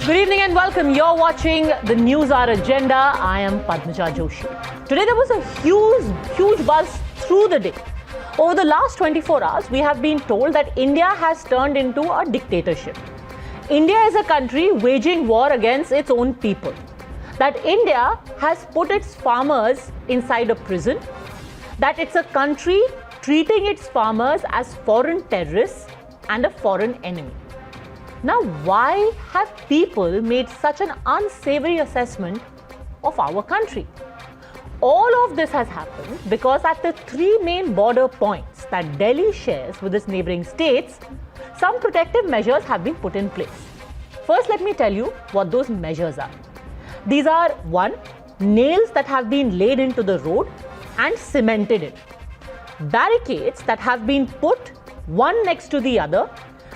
Good evening and welcome. You're watching the News Hour Agenda. I am Padmaja Joshi. Today there was a huge buzz through the day. Over the last 24 hours, we have been told that India has turned into a dictatorship. India is a country waging war against its own people. That India has put its farmers inside a prison. That it's a country treating its farmers as foreign terrorists and a foreign enemy. Now, why have people made such an unsavory assessment of our country? All of this has happened because at the three main border points that Delhi shares with its neighboring states, some protective measures have been put in place. First, let me tell you what those measures are. These are 1. Nails that have been laid into the road and cemented in. Barricades that have been put one next to the other,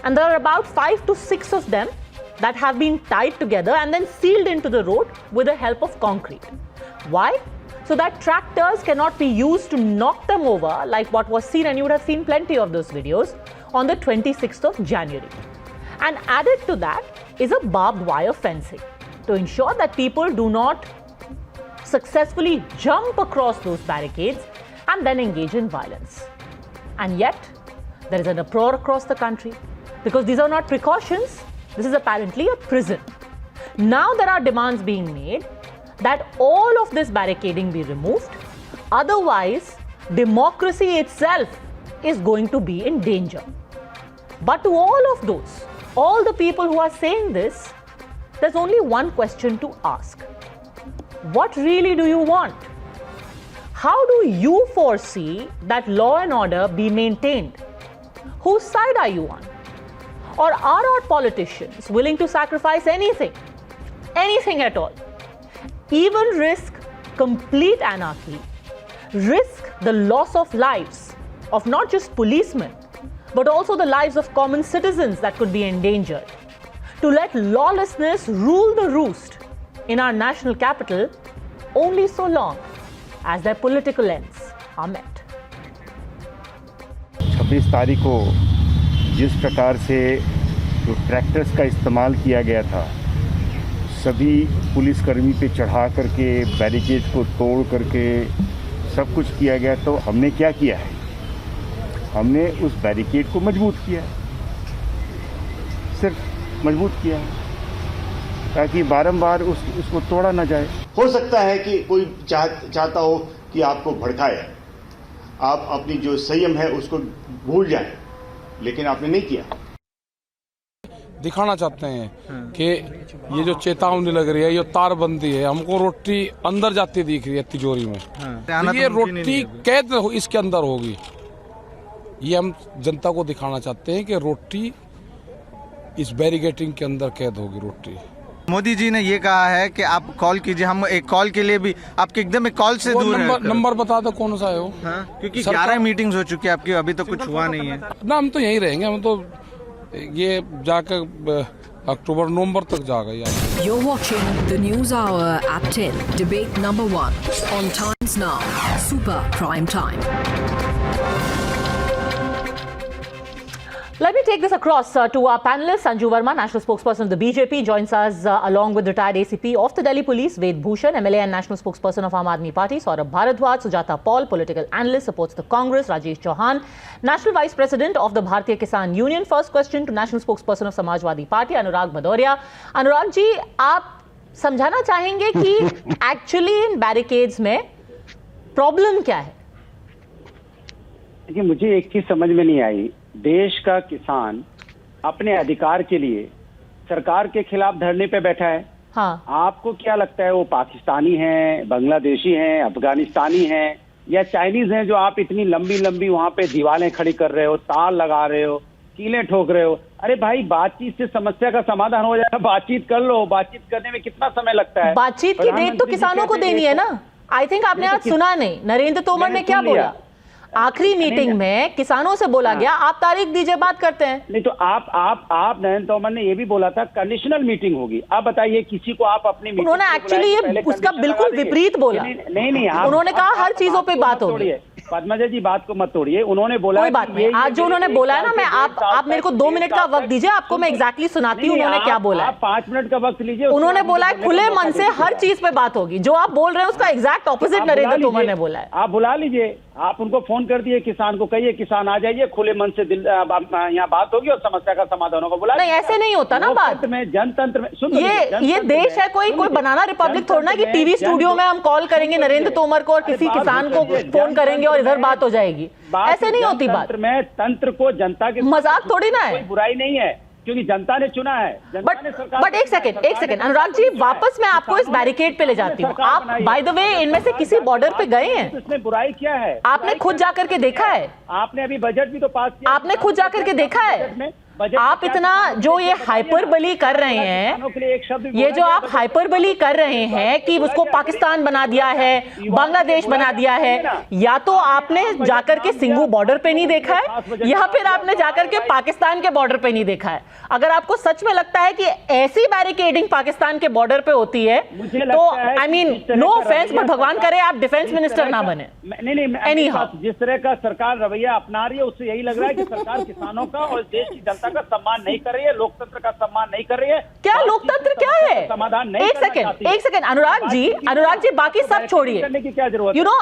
and there are about 5 to 6 of them that have been tied together and then sealed into the road with the help of concrete. Why? So that tractors cannot be used to knock them over like what was seen, and you would have seen plenty of those videos, on the 26th of January. And added to that is a barbed wire fencing to ensure that people do not successfully jump across those barricades and then engage in violence. And yet, there is an uproar across the country because these are not precautions. This is apparently a prison. Now there are demands being made that all of this barricading be removed. Otherwise, democracy itself is going to be in danger. But to all of those, all the people who are saying this, there's only one question to ask. What really do you want? How do you foresee that law and order be maintained? Whose side are you on? Or are our politicians willing to sacrifice anything at all, even risk complete anarchy, risk the loss of lives of not just policemen, but also the lives of common citizens that could be endangered, to let lawlessness rule the roost in our national capital only so long as their political ends are met? 26 तारीख को जिस प्रकार से जो tractors का इस्तेमाल किया गया था, सभी पुलिसकर्मी पे चढ़ा करके बैरिकेड को तोड़ करके सब कुछ किया गया, तो हमने क्या किया है? हमने उस बैरिकेड को मजबूत किया है, सिर्फ मजबूत किया है ताकि बारंबार उसको तोड़ा ना जाए। हो सकता है कि कोई चाहता हो कि आपको भड़काए, आप अपनी जो संयम है उसको भूल जाएं, लेकिन आपने नहीं किया। दिखाना चाहते हैं कि ये जो चेतावनी लग रही है, ये तारबंदी है, हमको रोटी अंदर जाती दिख रही है तिजोरी में, तो ये रोटी कैद इसके अंदर होगी। ये हम जनता को दिखाना चाहते हैं कि रोटी इस बैरिकेडिंग के अंदर कैद होगी रोटी। मोदी जी ने ये कहा है कि आप कॉल कीजिए, हम एक कॉल के लिए भी आपके एकदम एक कॉल से दूर हैं। नंबर बता दो कौन सा है वो? क्योंकि 11 मीटिंग्स हो चुकी है आपकी, अभी तो कुछ हुआ नहीं है ना। हम तो यहीं रहेंगे, हम तो ये जाकर अक्टूबर नवंबर तक जाएगा। You're watching the News Hour at 10. Debate number 1 on Times Now. Super Prime Time. Let me take this across to our panelists. Sanju Verma, national spokesperson of the BJP, joins us along with retired ACP of the Delhi Police, Ved Bhushan, MLA and national spokesperson of Aam Aadmi Party, Saurabh Bharadwaj, Sujata Paul, political analyst, supports the Congress, Rajesh Chauhan, national vice president of the Bharatiya Kisan Union. First question to national spokesperson of Samajwadi Party, Anurag Bhadoria. Anurag ji, आप समझाना चाहेंगे कि actually in barricades में problem क्या है? देखिए, मुझे एक चीज समझ में नहीं आई। देश का किसान अपने अधिकार के लिए सरकार के खिलाफ धरने पे बैठा है। हाँ। आपको क्या लगता है वो पाकिस्तानी हैं, बांग्लादेशी हैं, अफगानिस्तानी हैं या चाइनीज हैं जो आप इतनी लंबी लंबी वहां पे दीवारें खड़ी कर रहे हो, तार लगा रहे हो, कीलें ठोक रहे हो? अरे भाई, बातचीत से समस्या का समाधान हो जाएगा। बातचीत कर लो। बातचीत करने में कितना समय लगता है? बातचीत की डेट तो किसानों को देनी है ना। आई थिंक आपने आज सुना नहीं नरेंद्र तोमर ने क्या बोला। आखिरी मीटिंग में किसानों से बोला गया आप तारीख दीजिए, बात करते हैं। नहीं तो आप नरेंद्र तोमर ने ये भी बोला था कंडीशनल मीटिंग होगी। आप बताइए किसी को आप अपनी मीटिंग उन्होंने एक्चुअली ये उसका बिल्कुल विपरीत बोला। नहीं उन्होंने कहा हर चीजों पे बात होगी। पद्मजा जी बात को मत तोड़िए, उन्होंने बोला कोई बात नहीं, आज जो उन्होंने बोला है ना, मैं आप मेरे को 2 मिनट का वक्त दीजिए, आपको मैं एग्जैक्टली सुनाती हूँ उन्होंने क्या बोला है। 5 मिनट का वक्त लीजिए। उन्होंने बोला है खुले मन से हर चीज पे बात होगी। जो आप बोल रहे हैं उसका एग्जैक्ट ऑपोजिट नरेंद्र तोमर ने बोला है। आप बुला लीजिए, आप उनको फोन कर दिए, किसान को कहिए किसान आ जाइए, खुले मन से यहाँ बात होगी और समस्या का समाधान होगा। बुला नहीं, ऐसे नहीं होता ना बात में, जनतंत्र में। सुन, ये देश है, कोई बनाना रिपब्लिक थोड़ा कि टीवी स्टूडियो में हम कॉल करेंगे नरेंद्र तोमर को और किसी किसान को फोन करेंगे और इधर बात हो जाएगी। ऐसे नहीं होती बात। तंत्र को जनता के मजाक थोड़ी ना है, कोई बुराई नहीं है, क्योंकि जनता ने चुना है। बट एक सेकंड अनुराग जी, वापस मैं आपको इस बैरिकेड पे ले जाती हूँ। आप बाय द वे इनमें से किसी बॉर्डर पे गए हैं? इसमें बुराई क्या है? आपने खुद जाकर के देखा है? आपने अभी बजट भी तो पास किया, आपने खुद जाकर के देखा है? आप इतना जो ये हाइपरबली कर रहे हैं, ये जो आप हाइपरबली कर रहे हैं कि उसको पाकिस्तान बना दिया है, बांग्लादेश बना दिया है, या तो आपने जाकर के सिंघू बॉर्डर पे नहीं देखा है या फिर आपने जाकर के पाकिस्तान के बॉर्डर पे नहीं देखा है। अगर आपको सच में लगता है कि ऐसी बैरिकेडिंग पाकिस्तान के बॉर्डर पे होती है तो I mean no offence, but भगवान करे आप डिफेंस मिनिस्टर ना बने। नहीं, जिस तरह का सरकार रवैया अपना रही है उससे यही लग रहा है कि सरकार किसानों का और देश की जनता का सम्मान नहीं कर रही है, लोकतंत्र का सम्मान नहीं कर रही है। क्या लोकतंत्र क्या है? समाधान नहीं। एक सेकंड अनुराग जी बाकी सब छोड़िए। करने की क्या जरूरत? You know,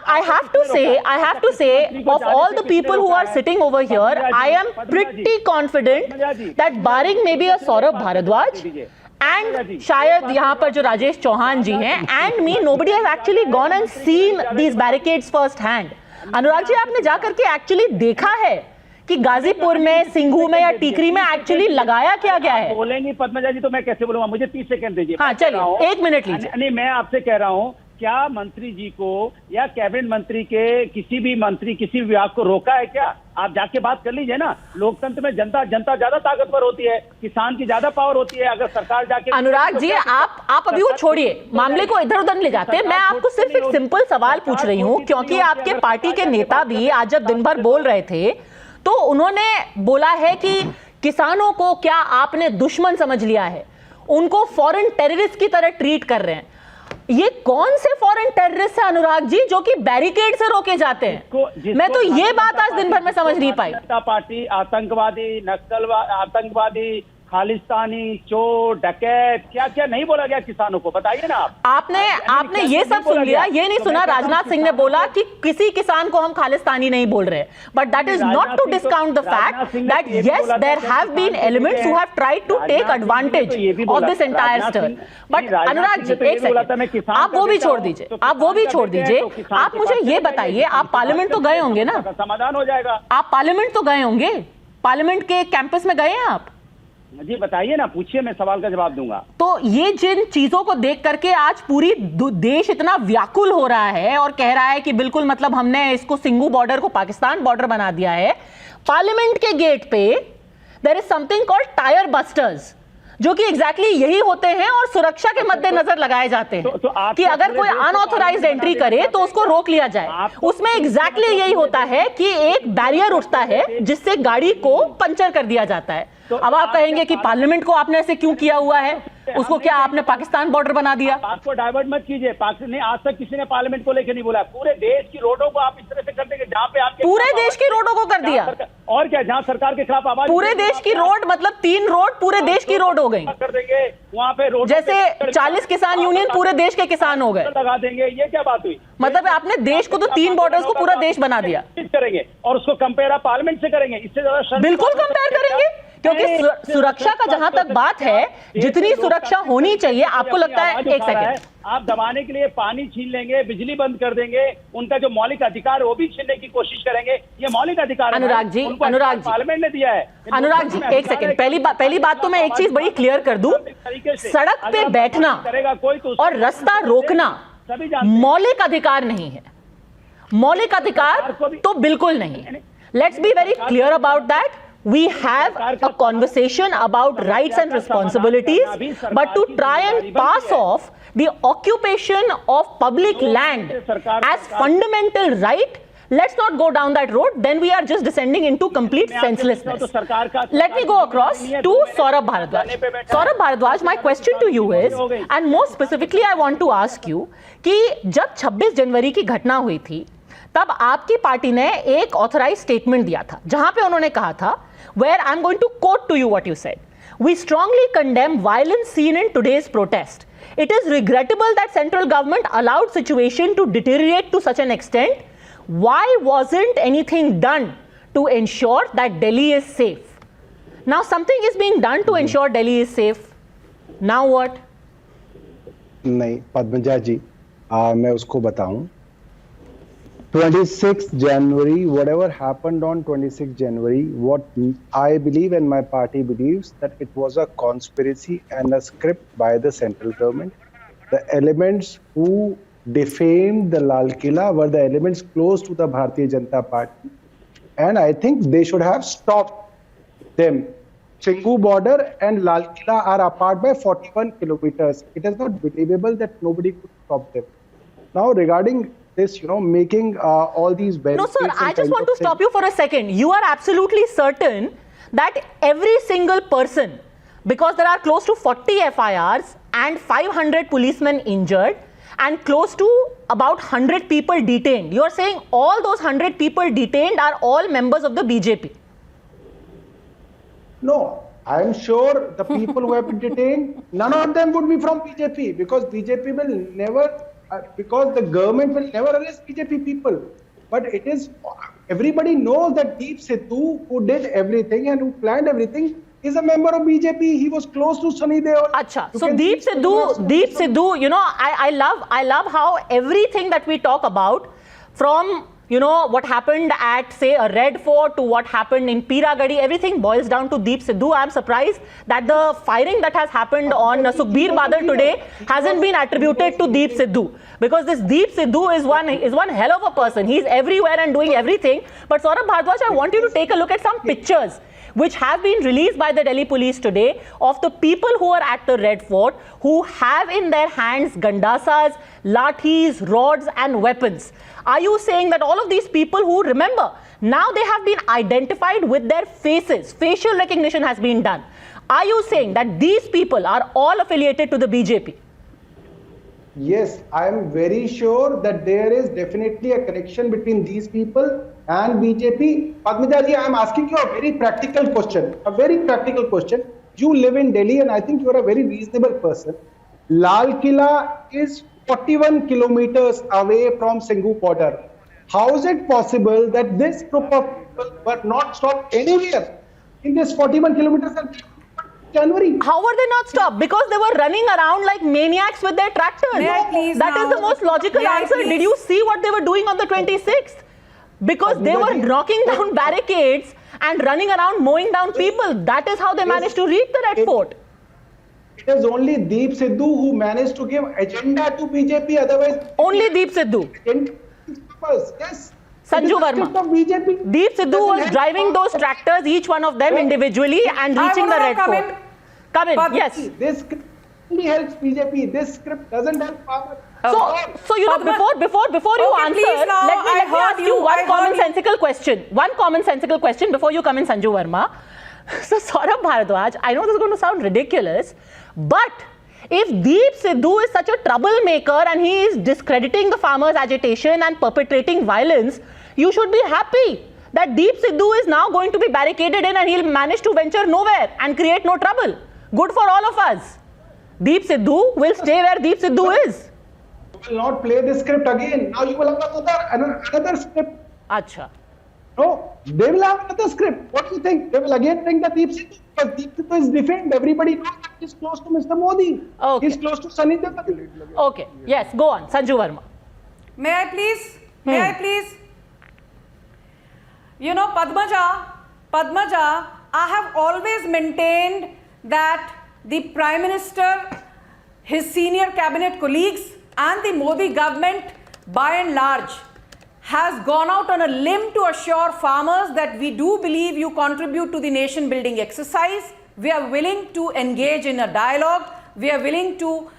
I have to say of all the people who are sitting over here, I am pretty confident that barring maybe a Saurabh Bharadwaj and शायद यहाँ पर जो राजेश चौहान जी हैं and me, nobody has actually gone and seen these barricades first hand. Anurag ji, आपने जाकर के actually देखा है कि गाजीपुर में, सिंघू में या टीकरी में एक्चुअली लगाया क्या गया है? बोलेंगी पद्मजा जी तो मैं कैसे बोलूंगा? मुझे 30 सेकंड दीजिए। हाँ चलिए, 1 मिनट लीजिए। नहीं, मैं आपसे कह रहा हूँ, क्या मंत्री जी को या कैबिनेट मंत्री के किसी भी मंत्री किसी भी विभाग को रोका है क्या? आप जाके बात कर लीजिए ना। लोकतंत्र में जनता ज्यादा ताकतवर होती है, किसान की ज्यादा पावर होती है। अगर सरकार जाके अनुराग जी, आप अभी वो छोड़िए, मामले को इधर उधर ले जाते हैं। मैं आपको सिर्फ एक सिंपल सवाल पूछ रही हूँ, क्योंकि आपके पार्टी के नेता भी आज जब दिन भर बोल रहे थे तो उन्होंने बोला है कि किसानों को क्या आपने दुश्मन समझ लिया है, उनको फॉरेन टेररिस्ट की तरह ट्रीट कर रहे हैं। ये कौन से फॉरेन टेररिस्ट है अनुराग जी जो कि बैरिकेड से रोके जाते हैं? मैं तो ये बात आज दिन भर में समझ नहीं पाई। पार्टी आतंकवादी, नक्सलवादी, आतंकवादी, खालिस्तानी, चोर, डकैत, क्या क्या नहीं बोला गया किसानों को? बताइए ना आप। आपने ये सब सुन लिया, ये नहीं सुना राजनाथ सिंह ने बोला कि किसी किसान को हम खालिस्तानी नहीं बोल रहे। But that is not to discount the fact that yes there have been elements who have tried to take advantage of this entire stern. But Anurag ji, एक सेकंड, आप वो भी छोड़ दीजिए, आप मुझे ये बताइए, आप पार्लियामेंट तो गए होंगे ना? समाधान हो जाएगा। आप पार्लियामेंट तो गए होंगे, पार्लियामेंट के कैंपस में गए हैं आप? जी बताइए ना, पूछिए, मैं सवाल का जवाब दूंगा। तो ये जिन चीजों को देख करके आज पूरी देश इतना व्याकुल हो रहा है और कह रहा है कि बिल्कुल मतलब हमने इसको सिंघू बॉर्डर को पाकिस्तान बॉर्डर बना दिया है। पार्लियामेंट के गेट पे there is something called tyre busters, जो कि एग्जैक्टली यही होते हैं और सुरक्षा के मद्देनजर लगाए जाते हैं कि अगर कोई अनऑथराइज्ड एंट्री करे तो उसको रोक लिया जाए। उसमें एग्जैक्टली यही होता है कि एक बैरियर उठता है जिससे गाड़ी को पंचर कर दिया जाता है। अब आप कहेंगे कि पार्लियामेंट को आपने ऐसे क्यों किया हुआ है, उसको क्या आपने पाकिस्तान बॉर्डर बना दिया? आपको डाइवर्ट मत कीजिए। पाकिस्तान ने आज तक किसी ने पार्लियामेंट को लेकर नहीं बोला। पूरे देश की रोडों को आप इस तरह से कर देंगे जहां पे आपके पूरे देश की रोडों को कर दिया। और क्या, जहां सरकार के खिलाफ आवाज, पूरे देश की रोड मतलब 3 रोड पूरे देश की रोड हो गई कर देंगे। वहां पे रोड जैसे 40 किसान यूनियन पूरे देश के किसान हो गए, लगा देंगे। ये क्या बात हुई? मतलब आपने देश को तो 3 बॉर्डर्स को पूरा देश बना दिया। करेंगे और उसको कंपेयर आप पार्लियामेंट से करेंगे, इससे ज्यादा बिल्कुल कंपेयर करेंगे, क्योंकि सुरक्षा का जहां तक बात है, जितनी सुरक्षा होनी चाहिए, आपको लगता है, एक सेकंड, आप दबाने के लिए पानी छीन लेंगे, बिजली बंद कर देंगे, उनका जो मौलिक अधिकार है वो भी छीनने की कोशिश करेंगे। ये मौलिक अधिकार अनुराग जी पार्लियामेंट ने दिया है। अनुराग जी, एक सेकंड, पहली बात तो मैं एक चीज बड़ी क्लियर कर दूं, सड़क पे बैठना और रास्ता रोकना मौलिक अधिकार नहीं है। मौलिक अधिकार तो बिल्कुल नहीं है। Let's be very clear about that. We have a conversation about rights and responsibilities, but to try and pass off the occupation of public land as fundamental right, Let's not go down that road. Then we are just descending into complete senselessness. Let me go across to Saurabh Bharadwaj. Saurabh Bharadwaj, my question to you is, and more specifically, I want to ask you कि जब 26 जनवरी की घटना हुई थी, तब आपकी party ने एक ऑथराइज स्टेटमेंट दिया था, जहां पे उन्होंने कहा था, where I'm going to quote to you what you said. We strongly condemn violence seen in today's protest. It is regrettable that central government allowed situation to deteriorate to such an extent. Why wasn't anything done to ensure that Delhi is safe? Now something is being done to ensure Delhi is safe. Now what? नहीं पद्मजा जी, मैं उसको बताऊं. 26 January, whatever happened on 26 January, what I believe and my party believes that it was a conspiracy and a script by the central government. The elements who defamed the Lal Killa were the elements close to the Bharatiya Janata Party, and I think they should have stopped them. Chingu border and Lal Killa are apart by 41 kilometers. It is not believable that nobody could stop them. Now regarding this, making all these barricades. No, sir, I just want to stop you for a second. You are absolutely certain that every single person, because there are close to 40 FIRs and 500 policemen injured and close to about 100 people detained, you are saying all those 100 people detained are all members of the BJP? No, I am sure the people who have been detained, none of them would be from BJP, because BJP will never, because the government will never arrest BJP people. But it is, everybody knows that Deep Sidhu, who did everything and who planned everything, is a member of BJP. He was close to Sunny Deol. Acha. So Deep Sidhu, I love how everything that we talk about, from what happened at, say, a Red Fort to what happened in Piragadi, everything boils down to Deep Sidhu. I'm surprised that the firing that has happened on Sukhbir Badal today hasn't been attributed to Deep Sidhu. Because this Deep Sidhu is one hell of a person. He's everywhere and doing everything. But Saurabh Bharadwaj, I want you to take a look at some pictures which have been released by the Delhi police today of the people who are at the Red Fort, who have in their hands gandasas, lathis, rods and weapons. Are you saying that all of these people who, remember, now they have been identified with their faces, facial recognition has been done. Are you saying that these people are all affiliated to the BJP? Yes, I am very sure that there is definitely a connection between these people and BJP. Padmaja ji, I am asking you a very practical question. A very practical question. You live in Delhi and I think you are a very reasonable person. Lal Killa is 41 kilometers away from Singhu border. How is it possible that this group of people were not stopped anywhere in this 41 kilometers of January? How were they not stopped? Because they were running around like maniacs with their tractors. That is the most logical answer. Did you see what they were doing on the 26th? Because they were knocking down barricades and running around mowing down people. That is how they managed to reach the Red Fort. It is only Deep Sidhu who managed to give agenda to BJP, otherwise... Only Deep Sidhu? Yes. Sanju Verma. Deep Sidhu was driving those tractors, each one of them individually, and reaching the Red Fort. Come in, yes. This script only helps BJP. This script doesn't help farmers. So before you answer, let me ask you one commonsensical question. One commonsensical question before you come in, Sanju Verma. So Saurabh Bharadwaj, I know this is going to sound ridiculous, but if Deep Sidhu is such a troublemaker and he is discrediting the farmers' agitation and perpetrating violence, you should be happy that Deep Sidhu is now going to be barricaded in and he'll manage to venture nowhere and create no trouble. Good for all of us. Deep Sidhu will stay where Deep Sidhu is. You will not play this script again. Now you will have another script. Acha. No, they will have another script. What do you think? They will again bring the Deep Sidhu, because Deep Sidhu is defamed. Everybody knows that he's close to Mr. Modi. Okay. He's close to Sunny Deol. Okay. Yes, go on. Sanju Verma. May I please? May I please? Padmaja, I have always maintained that the Prime Minister, his senior cabinet colleagues and the Modi government by and large has gone out on a limb to assure farmers that we do believe you contribute to the nation building exercise. We are willing to engage in a dialogue. We are willing to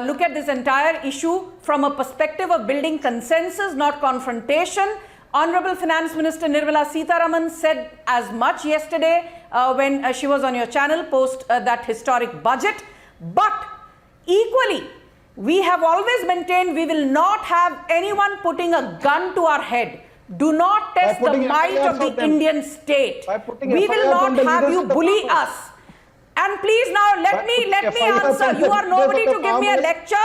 look at this entire issue from a perspective of building consensus, not confrontation. Honorable Finance Minister Nirmala Sitharaman said as much yesterday when she was on your channel post that historic budget. But equally, we have always maintained we will not have anyone putting a gun to our head. Do not test the might of the Indian state. We will not have you bully us. And please now let me answer. You are nobody to give me a lecture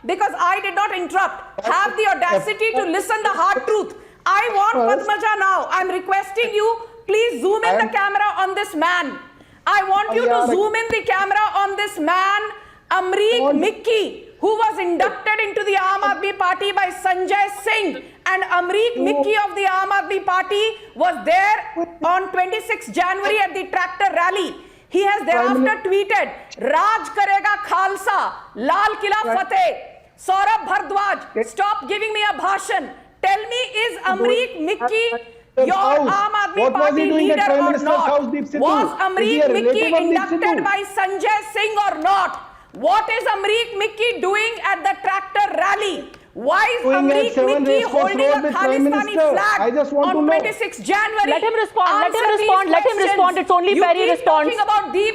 because I did not interrupt. Have the audacity to listen the hard truth. I want Padmaja now. I'm requesting you, please zoom in the camera on this man. I want you to zoom in the camera on this man, Amreek Mikki, who was inducted into the Aam Aadmi Party by Sanjay Singh. And Amreek Mikki of the Aam Aadmi Party was there on 26 January at the tractor rally. He has thereafter tweeted, Raj karega Khalsa, Lal Kila Fateh. Saurabh Bhardwaj, stop giving me a bhashan. Tell me, is Amreek Mikki your Aam Aadmi Party leader or not? Was Amreek Mikki inducted by Sanjay Singh or not? What is Amreek Mikki doing at the tractor rally? Why is Amreek Mikki holding a Khalistani flag on 26 January? Let him respond. Let him respond. Let him respond. It's only fair he responds.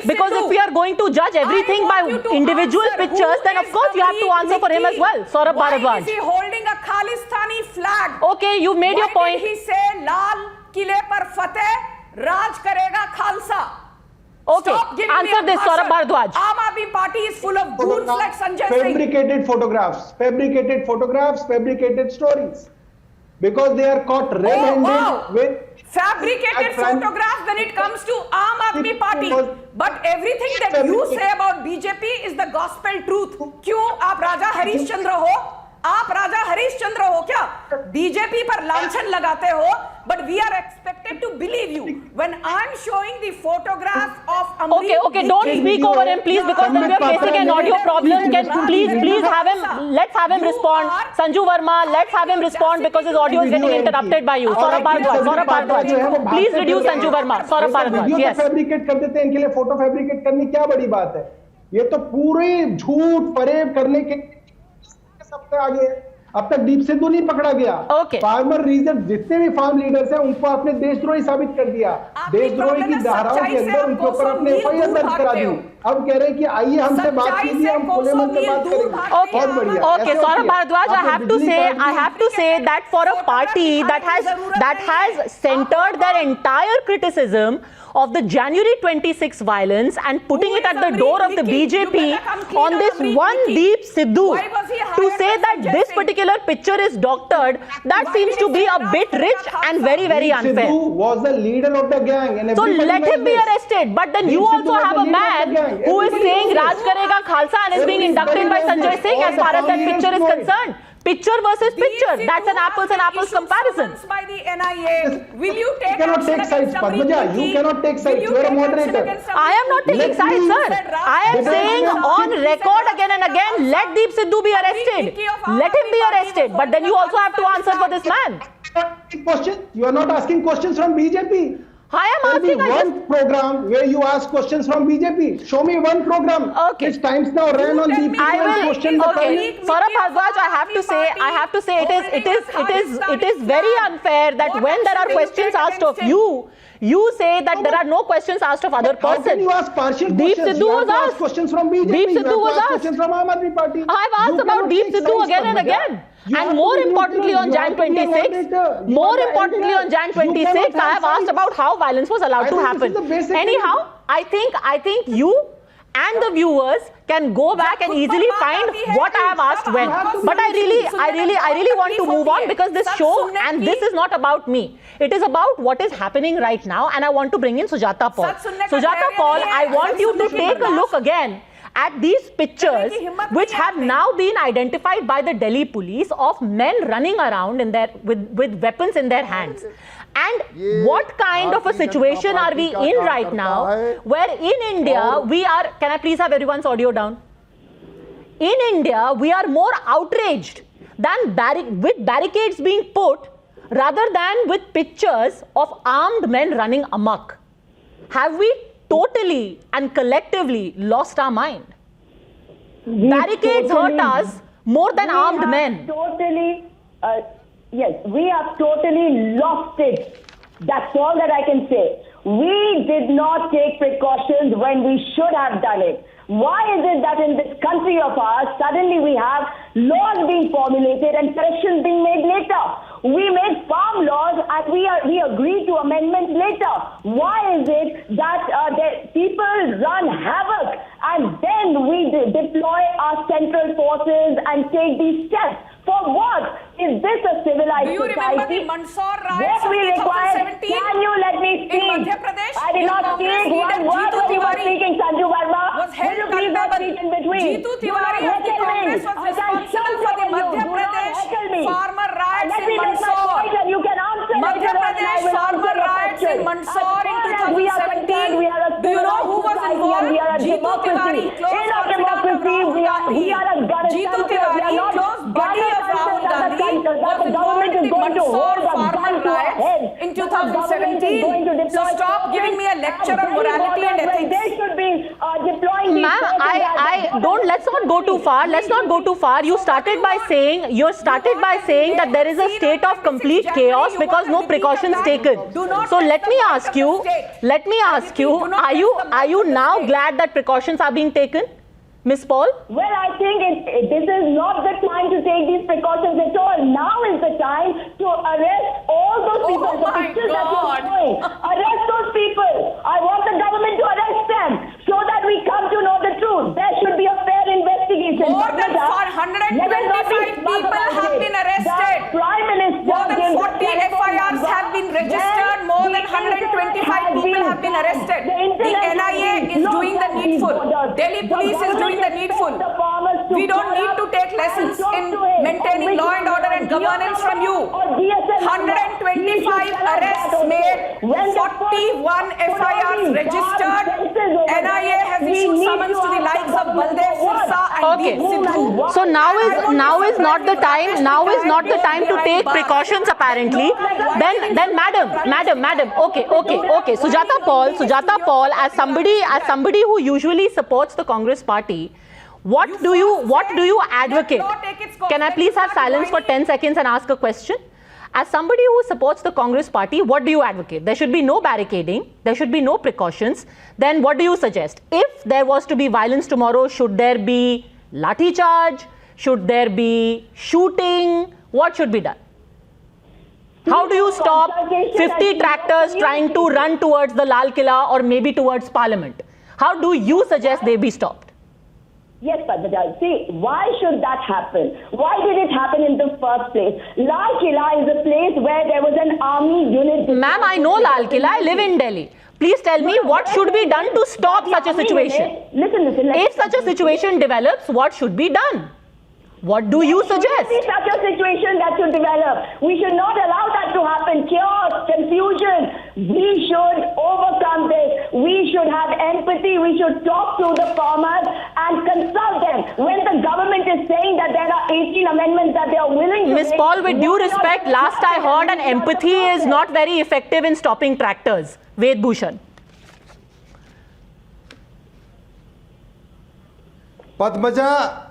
Because if we are going to judge everything by individual pictures, then of course you have to answer for him as well. Saurabh Bharadwaj. Why is he holding a Khalistani flag? Okay, you've made your point. Why did he say Lal Kile par Fateh, Raj karega Khalsa? Okay, answer this, Saurabh Bharadwaj. Aam Aadmi Party is full of goons like Sanjay Singh. Fabricated photographs, fabricated stories. Because they are caught red-handed with... Fabricated photographs when it comes to Aam Aadmi Party. But everything that you say about BJP is the gospel truth. क्यों आप राजा हरीश चंद्र हो? आप राजा हरीश चंद्र हो क्या? BJP पर लांछन लगाते हो, but we are expected to believe you when I'm showing the photograph of Amreek. Okay, don't speak over him, please, because then we are facing an audio problem. Please have him. Let's have him respond. Sanju Verma, let's have him respond because his audio is getting interrupted by you. Saurabh Bharadwaj. Please reduce Sanju Verma. Saurabh Bharadwaj. Yes. Fabricate कर देते हैं, इनके लिए photo fabricate करनी क्या बड़ी बात है? ये तो पूरे झूठ फरेब करने के सबसे आगे। अब तक दीप सिद्धू नहीं पकड़ा गया। फार्मर रीजन जितने भी फार्म लीडर्स हैं उनको आपने देशद्रोही साबित कर दिया। देशद्रोही की धाराओं के अंदर उनके ऊपर आपने एफआईआर दर्ज करा दी। अब कह रहे हैं कि आइए हमसे बात कीजिए, हम खुले मन से बात करेंगे। बहुत बढ़िया। Okay, Saurabh Bharadwaj, I have to say that for a party that has centered their entire criticism of the January 26 violence and putting it at the door of the BJP on this one Deep Sidhu to say that this particular picture is doctored, that seems to be a bit rich and very, very unfair. Sidhu was the leader of the gang. So let him be arrested. But then you also have a man who is saying Raj Karega Khalsa and is being inducted by Sanjay Singh as far as that picture is concerned. Picture versus picture. That's an apples and apples comparison. By the NIA. Will you take You cannot take sides, Padmaja. You cannot take sides. You are a moderator. I am not taking sides, sir. I am saying on record again and again, let Deep Sidhu be arrested. Let him be arrested. But then you also have to answer for this man. You are not asking questions from BJP. I am asking one program where you ask questions from BJP. Show me one program. Okay. Which Times Now ran on BJP. I will. Okay. Saurabh Bharadwaj, I have to say it is very unfair that when there are questions asked of you, you say that there are no questions asked of other persons. How can you ask partial Deep questions? Sidhu was asked. Questions from BJP. Deep Sidhu was asked. Questions from Aam Aadmi Party. I have asked about Deep Sidhu again and again. And more importantly on Jan 26, I have asked about how violence was allowed to happen. Anyhow, I think you and the viewers can go back and easily find what I have asked when. But I really want to move on because this show and this is not about me. It is about what is happening right now, and I want to bring in Sujata Paul. Sujata Paul, I want you to take a look again at these pictures which have now been identified by the Delhi police of men running around with weapons in their hands. And what kind of a situation are we in right now where in India we are, can I please have everyone's audio down? In India we are more outraged than with barricades being put rather than with pictures of armed men running amok. Have we totally and collectively lost our mind? Barricades hurt us more than armed men. Yes, we have totally lost it. That's all that I can say. We did not take precautions when we should have done it. Why is it that in this country of ours, suddenly we have laws being formulated and corrections being made later? We made farm laws and we agreed to amendments later. Why is it that people run havoc and then we deploy our central forces and take these steps? For what? Is this a civilized society? Do you remember the Mandsaur riots What of we require? 2017? Can you let me speak? In Madhya Pradesh, I did not speak. What word was you speaking, Sanju Verma? Was held Will you please not speak in between? Jeetu Tiwari of the Congress was responsible for the Madhya Pradesh farmer riots in Mandsaur. You can answer Madhya Pradesh farmer riots in Mandsaur in 2017. Do you know who was involved? Jeetu Tiwari, close confidant of Rahul Gandhi. Jeetu Tiwari, close buddy of Rahul Gandhi, was involved in the Mandsaur farmer riots in 2017. So stop giving me a lecture on morality and ethics. They should be deploying. Ma'am, I don't. Let's not go too far. Let's not go too far. You started by saying that there is a state of complete chaos because no precautions taken. So let me ask you, are you now glad that precautions are being taken, Ms. Paul? Well, I think this is not the time to take these precautions at all. Now is the time to arrest all those people. Oh my God. Arrest those people. I want the government to arrest them so that we come to know the truth. There should be a fair investigation. More than 125 people have been arrested. Prime Minister. More than 40 FIRs have been registered. More than 125 people have been arrested. The NIA is doing the needful. Delhi police is doing the needful. We don't need to take lessons in maintaining law and order and governance from you. 125 arrests made, 41 FIRs registered. NIA has issued summons to the likes of Baldev Sirsa and Deep Sidhu. So now is not the time. Now is not the time to take precautions. Apparently, then, madam. Okay. Sujata Paul, as somebody who usually supports the Congress party, what do you advocate? Can I please have silence for 10 seconds and ask a question? As somebody who supports the Congress party, what do you advocate? There should be no barricading. There should be no precautions. Then what do you suggest? If there was to be violence tomorrow, should there be lathi charge? Should there be shooting? What should be done? How do you stop 50 tractors trying to run towards the Lal Killa or maybe towards Parliament? How do you suggest they be stopped? Yes, Padmaja. See, why should that happen? Why did it happen in the first place? Lal Killa is a place where there was an army unit. Ma'am, I know Lal Killa. I live in Delhi. Please tell me what should be done to stop such a situation. Listen. If such a situation develops, what should be done? What do you suggest? There should be such a situation that should develop. We should not allow that to happen. Chaos, confusion. We should overcome this. We should have empathy. We should talk to the farmers and consult them. When the government is saying that there are 18 amendments that they are willing to Ms. make, Paul, with due respect, last I heard, an empathy is not very effective in stopping tractors. Ved Bhushan. Padmaja,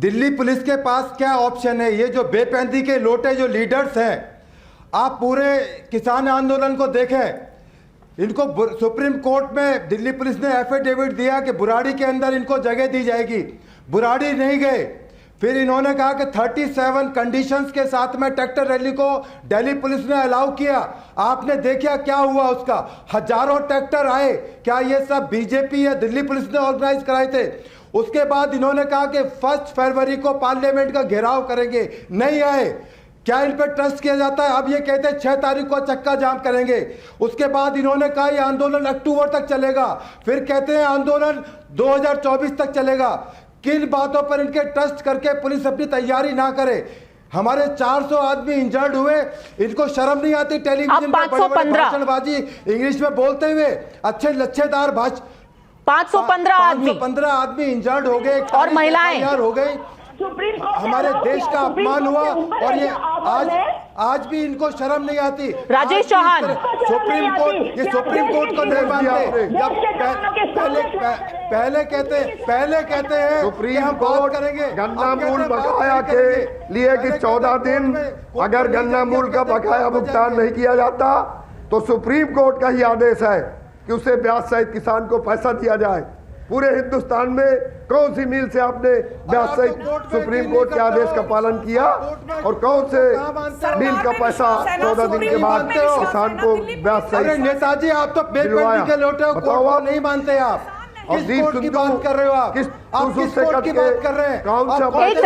Delhi police के पास क्या option है? ये जो बेपैंती के लोटे जो leaders हैं, आप पूरे किसान आंदोलन को देखें। इनको सुप्रीम कोर्ट में दिल्ली पुलिस ने एफिडेविट दिया कि बुराड़ी के अंदर इनको जगह दी जाएगी। बुराड़ी नहीं गए। फिर इन्होंने कहा कि 37 कंडीशंस के साथ में ट्रैक्टर रैली को दिल्ली पुलिस ने अलाउ किया। आपने देखा क्या हुआ उसका? हजारों ट्रैक्टर आए। क्या ये सब बीजेपी या दिल्ली पुलिस ने ऑर्गेनाइज कराए थे? उसके बाद इन्होंने कहा कि 1 फरवरी को पार्लियामेंट का घेराव करेंगे, नहीं आए। क्या इन पर ट्रस्ट किया जाता है? अब ये कहते हैं 6 तारीख को चक्का जाम करेंगे। उसके बाद इन्होंने कहा ये आंदोलन अक्टूबर तक चलेगा, फिर कहते हैं आंदोलन 2024 तक चलेगा। किन बातों पर इनके ट्रस्ट करके पुलिस अपनी तैयारी ना करे? हमारे 400 आदमी इंजर्ड हुए, इनको शर्म नहीं आती टेलीविजन पर बड़े-बड़े भाषणबाजी इंग्लिश में बोलते हुए? अच्छे लच्छेदार भाषण 515 आदमी इंजर्ड हो गए और महिलाएं हो गई। सुप्रीम कोर्ट ने हमारे allow देश किया। का सुप्रीम अपमान कोर्ट हुआ के ऊपर और है ये जो आवाज है। आज भी इनको शर्म नहीं आती। राजेश आज भी चौहान। इस तरह सुप्रीम कोर्ट, ये सुप्रीम कोर्ट को नहीं मानते। जब पहले कहते हैं सुप्रीम हम कोर्ट बात करेंगे, गन्ना अब कहते मूल हैं बात बकाया नहीं के करेंगे। लिए कि पहले 14 कहते दिन हैं कोर्ट में अगर कोर्ट में गन्ना जाके मूल का अब कहते हैं बकाया बात भुगतान जाएंगे। नहीं किया जाता तो सुप्रीम कोर्ट का ही आदेश है कि उसे ब्याज सहित किसान को पैसा दिया जाए। पूरे हिंदुस्तान में कौन सी मिल से आपने ब्याज सहित सुप्रीम कोर्ट के आदेश का पालन किया और कौन से मिल का पैसा 14 दिन के बाद किसान को ब्याज अरे सहित नेताजी, आप तो बेबंदी के लोटे हो, कोर्ट को नहीं मानते आप। और किस दीप कोर्ट की सिंधु बात कर रहे हो आप? किस आप किस उससे कोर्ट की कट के बात कर रहे हैं? कौन सा आप एक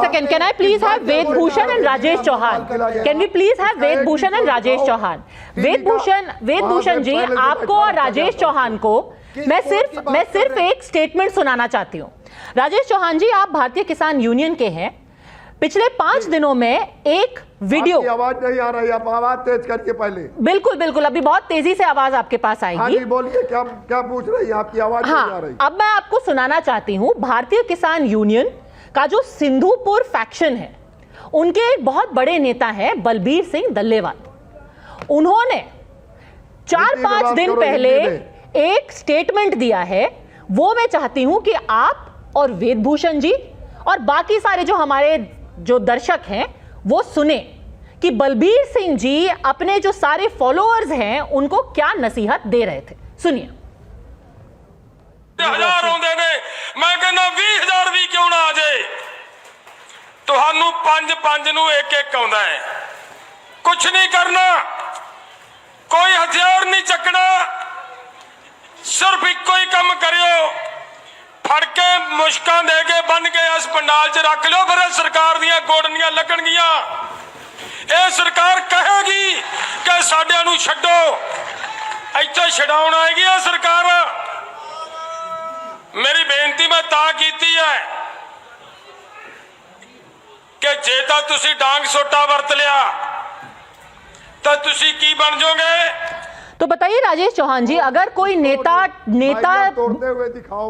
second can I please have Ved Bhushan and Rajesh Chauhan? Can we please have Ved Bhushan and Rajesh Chauhan? Ved Bhushan ji, आपको और राजेश चौहान को मैं सिर्फ एक स्टेटमेंट सुनाना चाहती हूँ। राजेश चौहान जी, आप भारतीय किसान यूनियन के हैं। पिछले 5 दिनों में एक वीडियो, आपकी आवाज नहीं आ रही, आप आवाज तेज करके पहले। बिल्कुल अभी बहुत तेजी से आवाज आपके पास हाँ आएगी। जी, बोलिए क्या क्या पूछ रही है, आपकी आवाज नहीं आ रही। अब मैं आपको सुनाना चाहती हूं, भारतीय किसान यूनियन का जो सिंधुपुर फैक्शन है, उनके एक बहुत बड़े नेता हैं बलबीर सिंह दल्लेवाल। उन्होंने 4-5 दिन पहले एक स्टेटमेंट दिया है। वो मैं चाहती हूं कि आप और वेद भूषण जी और बाकी सारे जो हमारे जो दर्शक हैं वो सुने कि बलबीर सिंह जी अपने जो सारे फॉलोअर्स हैं उनको क्या नसीहत दे रहे थे। सुनिए। 1000 आउंदे ने, मैं कहना 20,000 भी क्यों ना आ जाए, ਤੁਹਾਨੂੰ 5-5 ਨੂੰ एक ਆਉਂਦਾ है। कुछ नहीं करना, कोई हथियार नहीं चकना, सिर्फ इको ही कम करियो, फड़ के मुश्कां दे के बन के इस पंडाल च रख लो, फिर सरकार दियां गोडनियां लगणगियां। ਇਹ ਸਰਕਾਰ ਕਹੇਗੀ ਕਿ ਸਾਡਿਆਂ ਨੂੰ ਛੱਡੋ, ਇੱਥੇ ਛਡਾਉਣ ਆਏਗੀ ਇਹ ਸਰਕਾਰ। ਮੇਰੀ ਬੇਨਤੀ ਮੈਂ ਤਾਂ ਕੀਤੀ ਹੈ ਕਿ ਜੇ ਤਾਂ ਤੁਸੀਂ ਡਾਂਗ ਸੋਟਾ ਵਰਤ ਲਿਆ ਤਾਂ ਤੁਸੀਂ ਕੀ ਬਣ ਜਾਓਗੇ। तो बताइए राजेश चौहान जी, अगर कोई नेता तोड़ते हुए दिखाओ।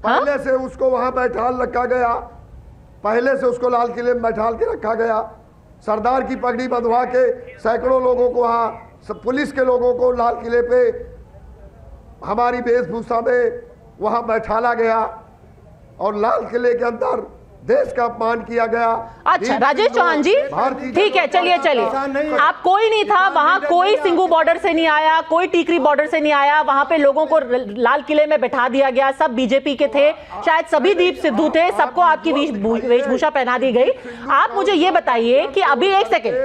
पहले से उसको वहां बैठाल रखा गया, पहले से उसको लाल किले में बैठाल के रखा गया, सरदार की पगड़ी बंधवा के सैकड़ों लोगों को वहां, पुलिस के लोगों को लाल किले पे हमारी वेशभूषा में वहां बैठाला गया और लाल किले के अंदर देश का अपमान किया गया। अच्छा राजेश चौहान जी, ठीक है, चलिए आप कोई नहीं था वहां, कोई सिंगू बॉर्डर से नहीं आया, कोई टीकरी बॉर्डर से नहीं आया, वहां पे लोगों को लाल किले में बैठा दिया गया, सब बीजेपी के थे, शायद सभी दीप सिद्धू थे, सबको आपकी वेशभूषा पहना दी गई। आप मुझे ये बताइए कि अभी एक सेकेंड,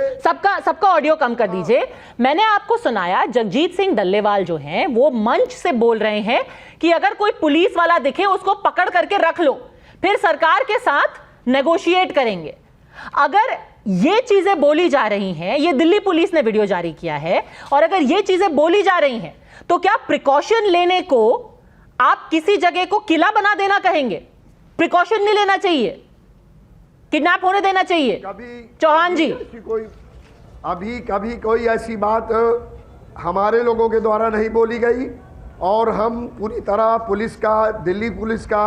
सबका ऑडियो कम कर दीजिए। मैंने आपको सुनाया जगजीत सिंह डल्लेवाल जो हैं वो मंच से बोल रहे हैं कि अगर कोई पुलिस वाला दिखे उसको पकड़ करके रख लो, फिर सरकार के साथ नेगोशिएट करेंगे। अगर ये चीजें बोली जा रही हैं, ये दिल्ली पुलिस ने वीडियो जारी किया है, और अगर ये चीजें बोली जा रही हैं तो क्या प्रिकॉशन लेने को आप किसी जगह को किला बना देना कहेंगे? प्रिकॉशन नहीं लेना चाहिए, किडनैप होने देना चाहिए? चौहान जी, कभी कोई ऐसी बात हमारे लोगों के द्वारा नहीं बोली गई और हम पूरी तरह पुलिस का, दिल्ली पुलिस का,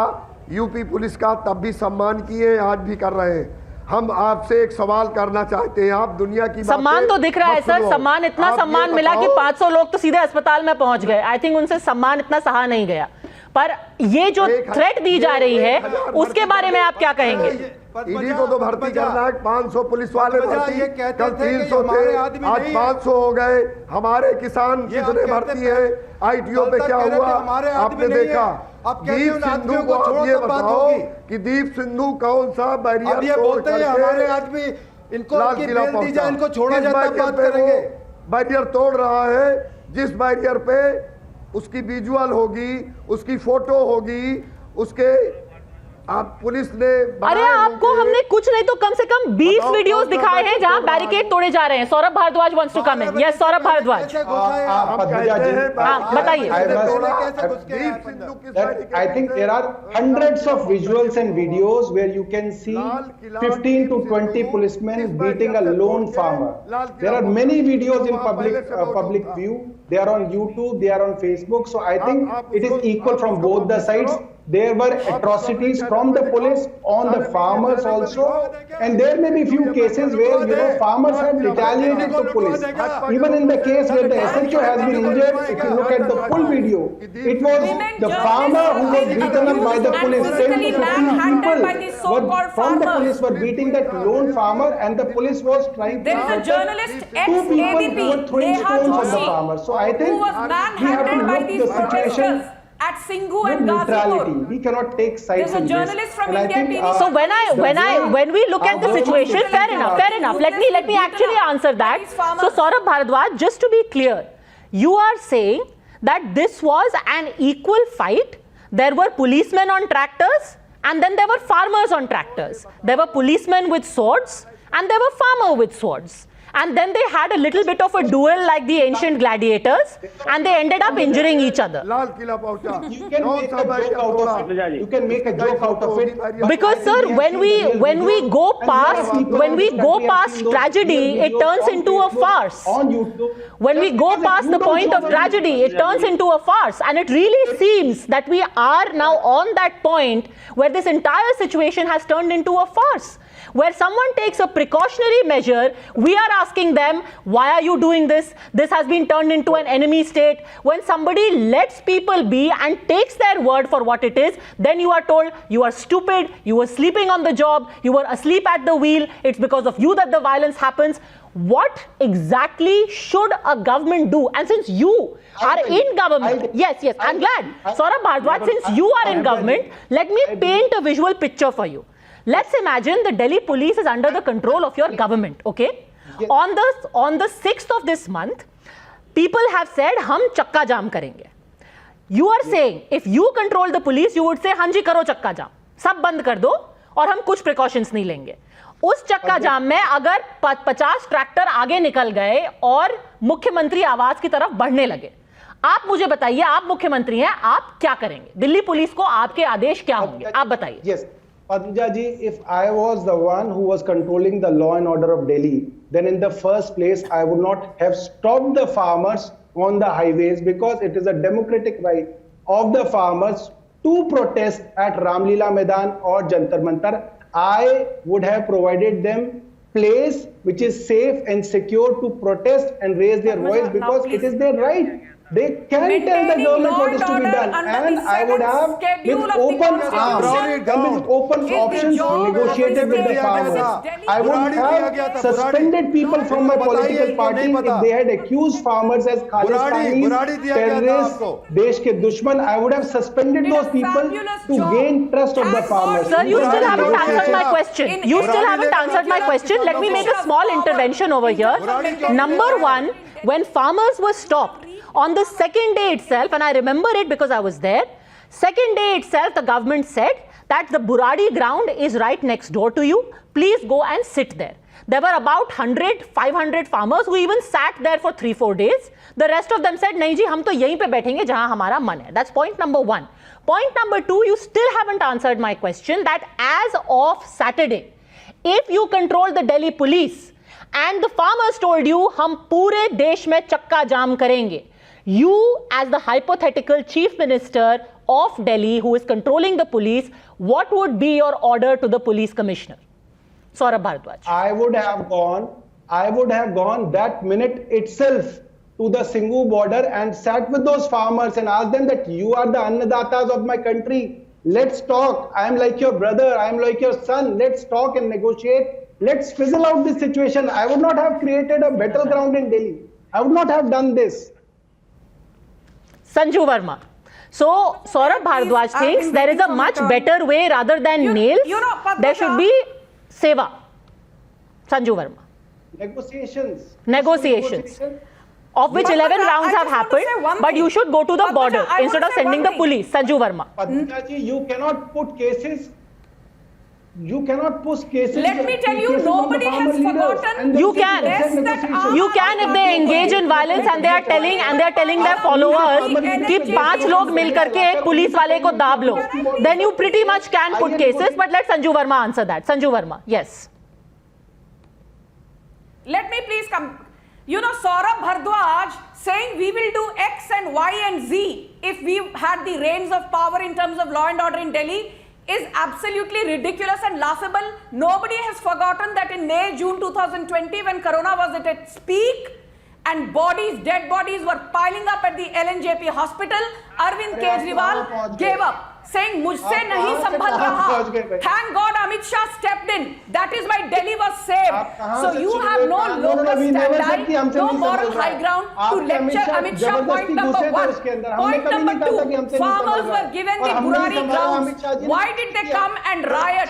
यूपी पुलिस का तब भी सम्मान किए, आज भी कर रहे हैं। हम आपसे एक सवाल करना चाहते हैं, आप दुनिया की सम्मान तो दिख रहा है सर, सम्मान इतना सम्मान मिला कि 500 लोग तो सीधे अस्पताल में पहुंच गए। आई थिंक उनसे सम्मान इतना सहा नहीं गया, पर ये जो थ्रेट दी जा रही है उसके बारे में आप क्या कहेंगे? ईडी को तो भर्ती करना है, 500 पुलिस वाले भर्ती, कल 300 थे, आज 500 हो गए। हमारे किसान कितने भर्ती है, आईटीओ पे क्या हुआ आपने देखा? दीप सिंधु को आप ये बताओ कि दीप सिंधु कौन सा बैरियर तोड़ करके हमारे आदमी इनको लाल किला पहुंचा, इनको छोड़ा जाता है, बात करेंगे। बैरियर तोड़ रहा है, जिस बैरियर पे उसकी विजुअल होगी, उसकी फोटो होगी, उसके आप पुलिस ने, अरे आपको हमने कुछ नहीं तो कम से कम 20 वीडियोस दिखाए हैं जहां बैरिकेड तोड़े जा रहे हैं। Saurabh Bhardwaj wants to come in. Yes Saurabh Bhardwaj, बताइए। I think there are hundreds of visuals and videos where you can see 15 to 20 policemen beating a lone farmer. There are many videos in public view. They are on YouTube, they are on Facebook. So I think it is equal from both the sides. there were atrocities from the police on the farmers also, and there may be few cases where farmers have retaliated to police. Even in the case where the SHO has been injured, if you look at the full video, it was the farmer who was beaten up by the police. 10 to 15 people from the police were beating that lone farmer, and the police was trying to There is a journalist, ex-ABP, who were throwing Neha stones on the Joshi, farmer. So I think who was we have to manhandled by look these the situation protesters at Singhu with and neutrality. Ghazipur. We cannot take sides There's a in journalist this. from And I India think, TV. So when we look at the situation, fair enough. Let me actually answer that. So Saurabh Bharadwaj, just to be clear, you are saying that this was an equal fight. There were policemen on tractors, and then there were farmers on tractors. There were policemen with swords, and there were farmers with swords. And then they had a little bit of a duel like the ancient gladiators, and they ended up injuring each other. You can make a joke out of it. Because sir, when we go past tragedy, it turns into a farce. When we go past the point of tragedy, it turns into a farce, and it really seems that we are now on that point where this entire situation has turned into a farce. Where someone takes a precautionary measure, we are asking them, why are you doing this? This has been turned into an enemy state. When somebody lets people be and takes their word for what it is, then you are told you are stupid, you were sleeping on the job, you were asleep at the wheel, it's because of you that the violence happens. What exactly should a government do? And since you are in government, yes, I'm glad. Saurabh Bharadwaj, since you are in government, let me paint a visual picture for you. Let's imagine the Delhi police is under the control of your government, okay? Yes. On the 6th of this month, people have said, hum chakka jam karenge. You are saying, if you control the police, you would say, hanji karo chakka jam. Sab band kar do, aur hum kuch precautions nahi lenge. उस चक्का जाम में अगर 50 tractor आगे निकल गए और मुख्यमंत्री आवास की तरफ बढ़ने लगे, आप मुझे बताइए, आप मुख्यमंत्री हैं, आप क्या करेंगे? दिल्ली पुलिस को आपके आदेश क्या होंगे? आप बताइए। Yes. Padmaja ji, if I was the one who was controlling the law and order of Delhi, then in the first place, I would not have stopped the farmers on the highways, because it is a democratic right of the farmers to protest at Ramlila Maidan or Jantar Mantar. I would have provided them place which is safe and secure to protest and raise their voice, because it is their right. They can tell the government what is to be done, and I would have with open arms and with open options negotiated with the farmers. I would have suspended people from my political party if they had accused farmers as Khalistanis, terrorists, desh ke dushman. I would have suspended those people to gain trust of the farmers. Sir, you still haven't answered my question. You still haven't answered my question. Let me make a small intervention over here. Number one, when farmers were stopped, on the second day itself, and I remember it because I was there, second day itself, the government said that the Buradi ground is right next door to you. Please go and sit there. There were about 500 farmers who even sat there for 3-4 days. The rest of them said, nahi ji, hum to yahin pe baithenge jahan hamara man hai. That's point number one. Point number two, you still haven't answered my question that as of Saturday, if you control the Delhi police and the farmers told you, hum pure desh mein chakka jam karenge, you as the hypothetical chief minister of Delhi who is controlling the police, what would be your order to the police commissioner? Saurabh Bharadwaj. I would have gone that minute itself to the Singhu border and sat with those farmers and asked them that you are the Annadatas of my country. Let's talk. I am like your brother. I am like your son. Let's talk and negotiate. Let's fizzle out this situation. I would not have created a battleground in Delhi. I would not have done this. Sanju Verma. So, Saurabh Bharadwaj thinks there is a much better way rather than nails. There should be seva. Sanju Verma. Negotiations. Of which 11 rounds have happened, but you should go to the border instead of sending the police. Sanju Verma. Padmaji, you cannot put cases. You cannot push cases. Let me tell you, nobody has forgotten. You can. You can if they engage in violence and they are telling their followers कि 5 लोग मिलकर के एक police वाले को दाब लो. Then you pretty much can put cases. But let Sanju Verma answer that. Sanju Verma, yes. Let me please come. You know, Saurabh Bhardwaj saying we will do X and Y and Z if we had the reins of power in terms of law and order in Delhi is absolutely ridiculous and laughable. Nobody has forgotten that in May, June 2020, when Corona was at its peak and dead bodies were piling up at the LNJP hospital, Arvind Kejriwal gave up, saying मुझसे नहीं संभल रहा. Thank God Amit Shah stepped in. That is why Delhi was saved. So you have no locus standi, no moral high ground to lecture Amit Shah. Point number 1. Point number 2. Farmers were given the Burari grounds. Why did they come and riot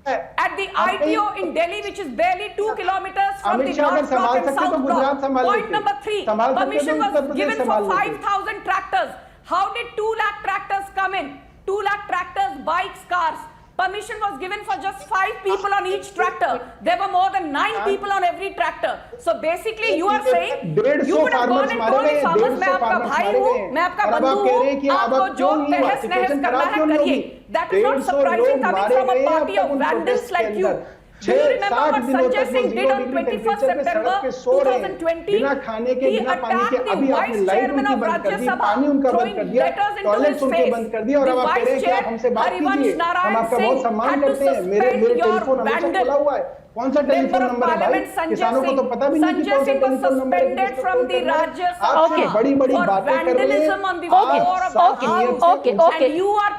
at the IPO in Delhi, which is barely 2 kilometers from the North Block and South Block? Point number 3. Permission was given for 5,000 tractors. How did 2 lakh tractors come in? 2 lakh tractors, bikes, cars. Permission was given for just 5 people on each tractor. There were more than 9 people on every tractor. So basically you are saying you would have gone and told the farmers, मैं आपका भाई हूँ, मैं आपका बंधु हूँ, आपको जो तहस नहस करना है करिए. That is not surprising coming from a party of vandals like you. Do you remember what Sanjay Singh did on 21st September 2020? He attacked the vice chairman of Rajya Sabha, throwing letters into his face. The vice chair, Harivansh Narayan Singh, had to suspend your vandal. Member of Parliament Sanjay Singh was suspended from the Rajya Sabha for vandalism on the floor of the House. And you are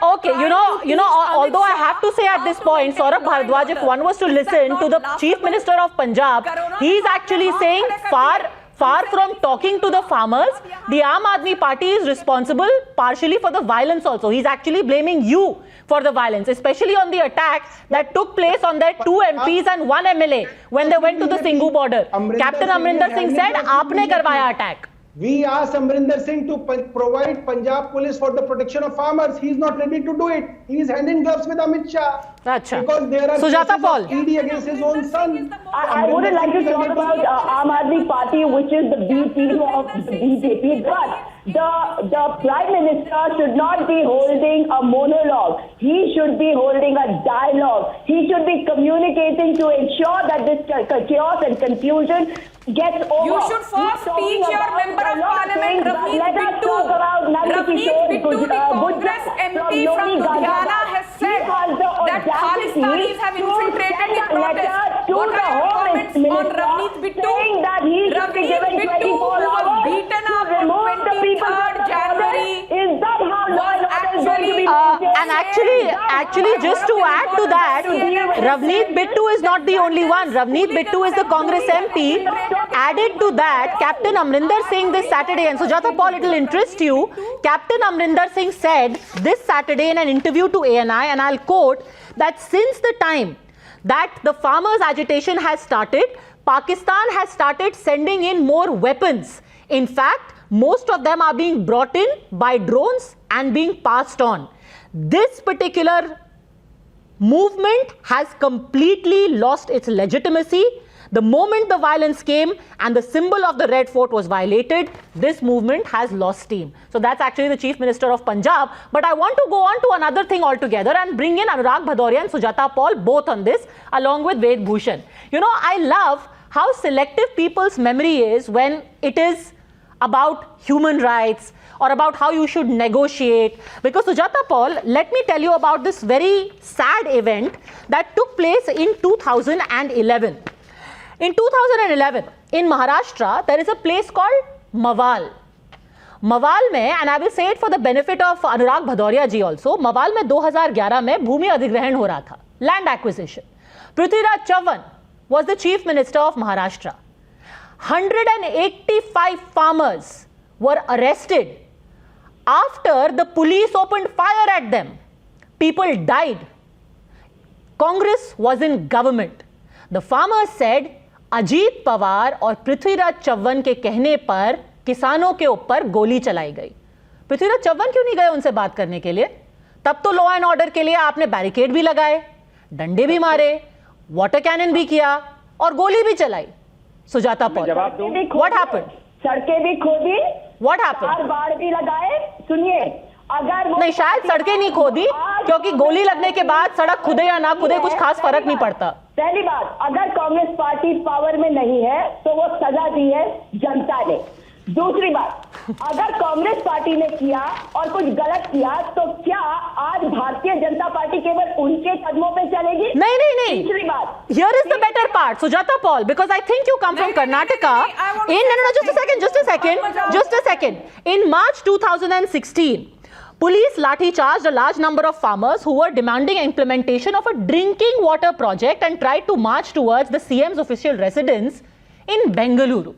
you know, although I have to say at this point, Saurabh Bhardwaj, if one was to listen to the Chief Minister of Punjab, he is actually saying far from talking to the farmers, the Aam Aadmi Party is responsible partially for the violence also. He's actually blaming you for the violence, especially on the attack that took place on their 2 MPs and 1 MLA when they went to the Singhu border. Captain Amrinder Singh said, "Aapne karwaya attack." We asked Amrinder Singh to provide Punjab police for the protection of farmers. He is not ready to do it. He is hand in gloves with Amit Shah. Achha. Because there are Sujata Paul. ED against his own son. I wouldn't like to talk about Aam Aadmi Party, which is the B team of the BJP, but the Prime Minister should not be holding a monologue. He should be holding a dialogue. He should be communicating to ensure that this chaos and confusion gets over. You should first teach your Member of Parliament, Ravneet Bittu. Ravneet Bittu, the Congress MP from Ludhiana, has said that Khalistanis have infiltrated the protest. What are your comments on Ravneet Bittu? Ravneet Bittu, who was beaten up on 23rd January, was actually, just to add to that, Ravneet Bittu is not the only one. Ravneet Bittu is the Congress MP. Added to that, Captain Amrinder Singh this Saturday, and Sujata Paul, it will interest you, Captain Amrinder Singh said this Saturday in an interview to ANI, and I'll quote, that since the time that the farmers' agitation has started, Pakistan has started sending in more weapons. In fact, most of them are being brought in by drones and being passed on. This particular movement has completely lost its legitimacy. The moment the violence came and the symbol of the Red Fort was violated, this movement has lost steam. So that's actually the Chief Minister of Punjab. But I want to go on to another thing altogether and bring in Anurag Bhadoria and Sujata Paul both on this, along with Ved Bhushan. You know, I love how selective people's memory is when it is about human rights or about how you should negotiate. Because Sujata Paul, let me tell you about this very sad event that took place in 2011. In 2011, in Maharashtra, there is a place called Mawal. Mawal mein, and I will say it for the benefit of Anurag Bhadoria ji also, Mawal mein 2011 mein bhumi adhigrahan ho raha tha, land acquisition. Prithviraj Chavan was the Chief Minister of Maharashtra. 185 farmers were arrested after the police opened fire at them. People died. Congress was in government. The farmers said, Ajit Pawar और पृथ्वीराज चव्हाण के कहने पर किसानों के ऊपर गोली चलाई गई. पृथ्वीराज चव्हाण क्यों नहीं गए उनसे बात करने के लिए? तब तो लॉ एंड ऑर्डर के लिए आपने बैरिकेड भी लगाए, डंडे भी मारे, वाटर कैनन भी किया और गोली भी चलाई. Sujata Paul, what happened? सड़कें भी खोदी, व्हाट हैपेंड? बाड़ भी लगाए. सुनिए, अगर नहीं, शायद सड़कें नहीं खोदी क्योंकि गोली लगने के बाद सड़क खुदे या ना खुदे कुछ खास फर्क नहीं पड़ता. पहली बात, अगर कांग्रेस पार्टी पावर में नहीं है तो वो सजा दी है जनता ने। दूसरी बात, अगर कांग्रेस पार्टी ने किया और कुछ गलत किया तो क्या आज भारतीय जनता पार्टी केवल उनके कदमों पे चलेगी? नहीं। तीसरी बात, Here is the better part, Sujata Paul, because I think you come from Karnataka. Just a second. In March 2016, police lathi charged a large number of farmers who were demanding implementation of a drinking water project and tried to march towards the CM's official residence in Bengaluru.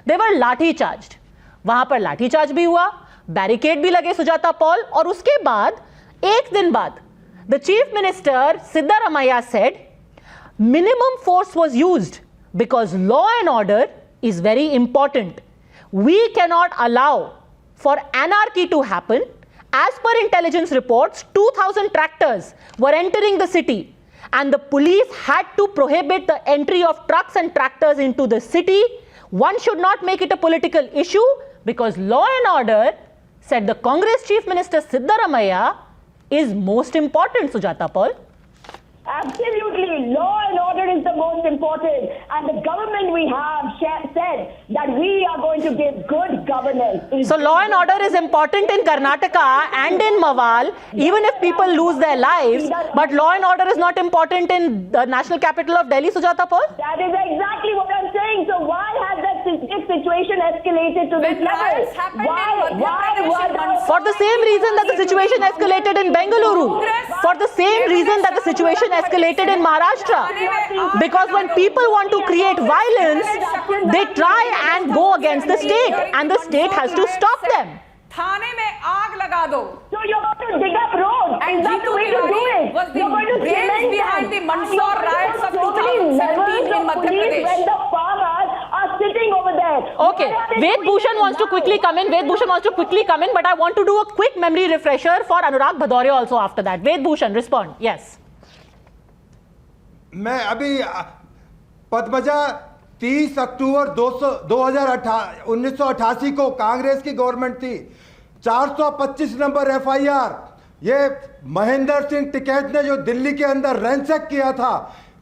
They were लाठी charged, वहां पर लाठी charge भी हुआ, barricade भी लगे Sujata Paul, और उसके बाद एक दिन बाद the chief minister Siddaramaiah said minimum force was used because law and order is very important. We cannot allow for anarchy to happen. As per intelligence reports, 2,000 tractors were entering the city and the police had to prohibit the entry of trucks and tractors into the city. One should not make it a political issue because law and order, said the Congress Chief Minister Siddaramaiah, is most important, Sujata Paul. absolutely, law and order is the most important, and the government we have said that we are going to give good governance. So law and order is important in Karnataka and in Mawal, even if people lose their lives, but law and order is not important in the national capital of Delhi, Sujata Paul? That is exactly what I'm saying. So why has this situation escalated to this level? Why? For the same reason that the situation escalated in Bengaluru. For the same reason that the situation escalated in Maharashtra. Because when people want to create violence, they try and go against the state, and the state has to stop them. थाने में आग लगा दो. So you're going to dig up roads. And That's the way to do it. was the You're going to brains behind the Mandsaur riots of 2017 in Madhya Pradesh. When the farmers are sitting over there. Okay, Ved Bhushan wants to quickly come in. But I want to do a quick memory refresher for Anurag Bhadoria also after that. Ved Bhushan, respond. Yes. मैं अभी पद्मजा 30 अक्टूबर 1988 को कांग्रेस की government थी, 425 number FIR, ये महेंद्र सिंह टिकैत ने जो दिल्ली के अंदर रैंसैक किया था,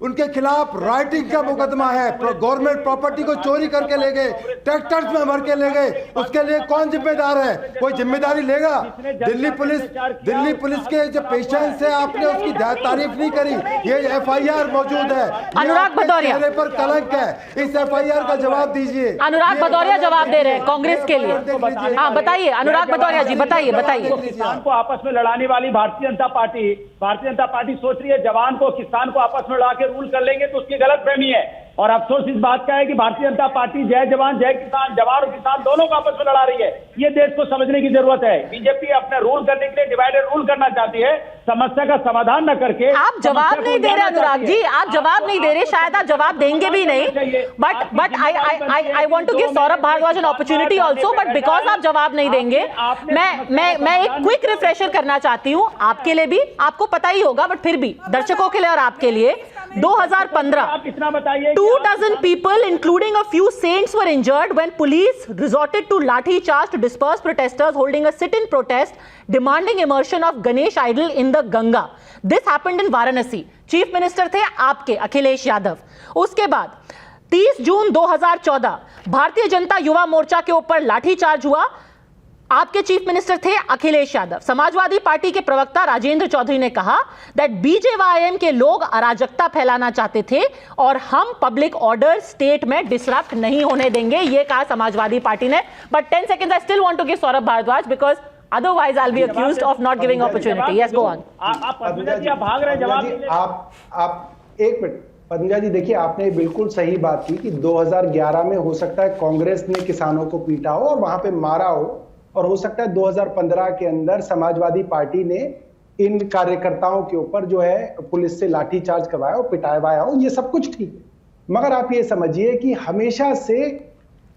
उनके खिलाफ राइटिंग का मुकदमा है। गवर्नमेंट प्रॉपर्टी को चोरी करके ले गए, ट्रैक्टर्स में भर के ले गए, उसके लिए कौन जिम्मेदार है? कोई जिम्मेदारी लेगा? दिल्ली पुलिस के जो पेशेंस है, आपने उसकी तारीफ नहीं करी। ये एफआईआर मौजूद है, अनुराग भदौरिया चेहरे पर कलंक है, इस एफआईआर का जवाब दीजिए। अनुराग भदौरिया जवाब दे रहे हैं कांग्रेस के लिए। हाँ बताइए अनुराग भदौरिया जी, बताइए। किसान को आपस में लड़ाने वाली भारतीय जनता पार्टी सोच रही है जवान को किसान को आपस में लड़ा के रूल कर लेंगे, तो उसकी गलतफहमी है। और अफसोस इस बात का है कि भारतीय जनता पार्टी जय जवान जय किसान, जवान और किसान दोनों को आपस में लड़ा रही है। ये देश को समझने की जरूरत है। बीजेपी अपने रूल करने के लिए डिवाइडेड रूल करना चाहती है, समस्या का समाधान न करके। आप जवाब नहीं दे रहे अनुराग जी, आप जवाब नहीं दे रहे, शायद आप जवाब देंगे भी नहीं। But I want to give Saurabh Bhardwaj an opportunity also, but because आप जवाब नहीं देंगे, मैं एक क्विक रिफ्रेशर करना चाहती हूँ आपके लिए भी, आपको पता ही होगा बट फिर भी दर्शकों के लिए और आपके लिए। 2015 इतना बताइए, 2 dozen people including a few saints were injured when police resorted to lathi charge to disperse protesters holding a sit-in protest demanding immersion of Ganesh idol in the Ganga. This happened in Varanasi. Chief Minister थे आपके अखिलेश यादव। उसके बाद 30 जून 2014 भारतीय जनता युवा मोर्चा के ऊपर लाठी charge हुआ, आपके chief minister थे अखिलेश यादव। समाजवादी पार्टी के प्रवक्ता राजेंद्र चौधरी ने कहा दैट बीजेवाईएम के लोग अराजकता फैलाना चाहते थे और हम पब्लिक ऑर्डर स्टेट में डिसरप्ट नहीं होने देंगे, ये कहा समाजवादी पार्टी ने। But 10 seconds I still want to give Saurabh Bhardwaj because otherwise I'll be accused of not giving opportunity. Yes, go on. आप भाग रहे जवाब। आप एक मिनट पद्मजा जी, देखिए आपने बिल्कुल सही बात की कि 2011 में हो सकता है कांग्रेस ने किसानों को पीटा हो और वहां पे मारा हो, और हो सकता है 2015 के अंदर समाजवादी पार्टी ने इन कार्यकर्ताओं के ऊपर जो है पुलिस से लाठीचार्ज करवाया और पिटाया हो, ये सब कुछ ठीक है। मगर आप ये समझिए कि हमेशा से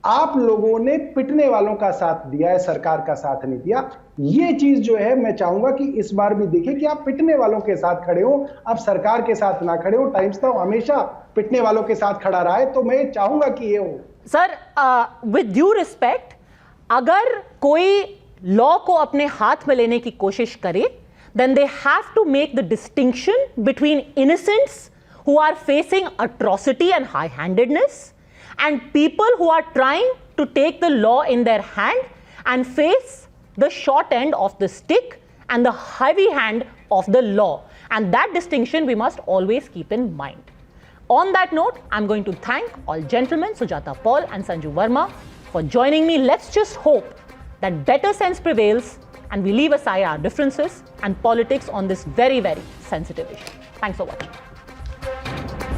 आप लोगों ने पिटने वालों का साथ दिया है, सरकार का साथ नहीं दिया। ये चीज जो है मैं चाहूंगा कि इस बार भी देखिए कि आप पिटने वालों के साथ खड़े हो, आप सरकार के साथ ना खड़े हो। टाइम्स नाउ हमेशा पिटने वालों के साथ खड़ा रहा है, तो मैं चाहूंगा कि ये हो। सर, विद ड्यू रिस्पेक्ट, अगर कोई लॉ को अपने हाथ में लेने की कोशिश करे, then they have to make the distinction between innocents who are facing atrocity and high-handedness, and people who are trying to take the law in their hand and face the short end of the stick and the heavy hand of the law. And that distinction we must always keep in mind. On that note, I'm going to thank all gentlemen, Sujata Paul and Sanju Verma, for joining me. Let's just hope that better sense prevails and we leave aside our differences and politics on this very, very sensitive issue. Thanks for watching.